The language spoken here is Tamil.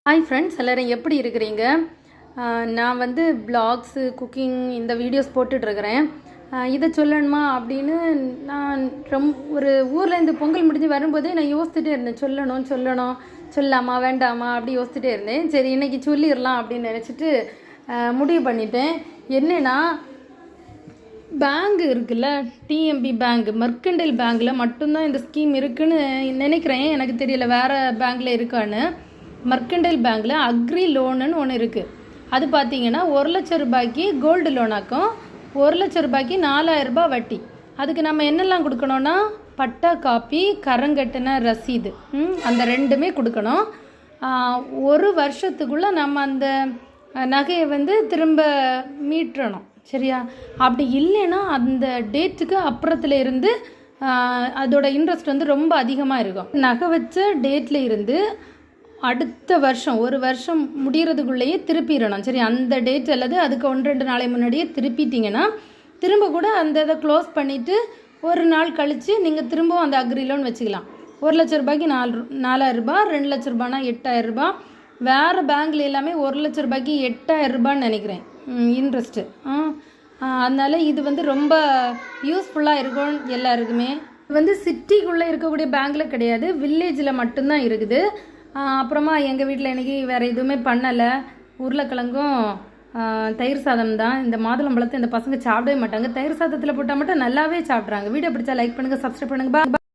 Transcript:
ஹாய் ஃப்ரெண்ட்ஸ், எல்லோரும் எப்படி இருக்கிறீங்க? நான் வந்து வ்ளாக்ஸு, குக்கிங் இந்த வீடியோஸ் போட்டுட்ருக்கிறேன். இதை சொல்லணுமா அப்படின்னு நான் ஒரு ஊர்லேருந்து பொங்கல் முடிஞ்சு வரும்போதே நான் யோசிச்சுட்டே இருந்தேன். சொல்லலாமா வேண்டாமா அப்படி யோசிச்சுட்டே இருந்தேன். சரி, இன்றைக்கி சொல்லிடலாம் அப்படின்னு நினச்சிட்டு முடிவு பண்ணிட்டேன். என்னென்னா, பேங்க் இருக்குல்ல, டிஎம்பி பேங்க், மெர்கன்டைல் பேங்க்கில் மட்டும்தான் இந்த ஸ்கீம் இருக்குதுன்னு நினைக்கிறேன். எனக்கு தெரியல வேறு பேங்க்கில் இருக்கான்னு. மெர்கன்டைல் பேங்க்கில் அக்ரி லோனுன்னு ஒன்று இருக்குது. அது பார்த்தீங்கன்னா 1 லட்சம் ரூபாய்க்கு கோல்டு லோனாக்கும், 1 லட்சம் ரூபாய்க்கு 4000 ரூபாய் வட்டி. அதுக்கு நம்ம என்னெல்லாம் கொடுக்கணும்னா, பட்டா காப்பி, கரங்கட்டின ரசீது, அந்த ரெண்டுமே கொடுக்கணும். 1 வருஷத்துக்குள்ளே நம்ம அந்த நகையை வந்து திரும்ப மீட்டணும். சரியா? அப்படி இல்லைன்னா அந்த டேட்டுக்கு அப்புறத்துல இருந்து அதோட இன்ட்ரெஸ்ட் வந்து ரொம்ப அதிகமாக இருக்கும். நகை வச்ச டேட்டில் இருந்து அடுத்த வருஷம் 1 வருஷம் முடிகிறதுக்குள்ளேயே திருப்பிடணும். சரி, அந்த டேட் அல்லது அதுக்கு 1-2 நாளை முன்னாடியே திருப்பிட்டிங்கன்னா திரும்ப கூட அந்த இதை க்ளோஸ் பண்ணிவிட்டு ஒரு நாள் கழித்து நீங்கள் திரும்பவும் அந்த அக்ரி லோன் வச்சுக்கலாம். 1 லட்சம் ரூபாய்க்கு 4000 ரூபாய், 2 லட்ச ரூபாய்னா 8000 ரூபாய். வேறு பேங்க்கில் எல்லாமே 1 லட்ச ரூபாய்க்கு 8000 ரூபான்னு நினைக்கிறேன் இன்ட்ரெஸ்ட்டு. அதனால் இது வந்து ரொம்ப யூஸ்ஃபுல்லாக இருக்கும் எல்லாருக்குமே. இது வந்து சிட்டிக்குள்ளே இருக்கக்கூடிய பேங்க்கில் கிடையாது, வில்லேஜில் மட்டும்தான் இருக்குது. அப்புறமா எங்கள் வீட்டில் இன்றைக்கி வேறு எதுவுமே பண்ணலை. உருளைக்கிழங்கும் தயிர் சாதம் தான். இந்த மாதுளம்பழத்தை இந்த பசங்க சாப்பிடவே மாட்டாங்க. தயிர் சாதத்தில் போட்டால் மட்டும் நல்லாவே சாப்பிட்றாங்க. வீடியோ பிடிச்சா லைக் பண்ணுங்கள், சப்ஸ்கிரைப் பண்ணுங்கள்.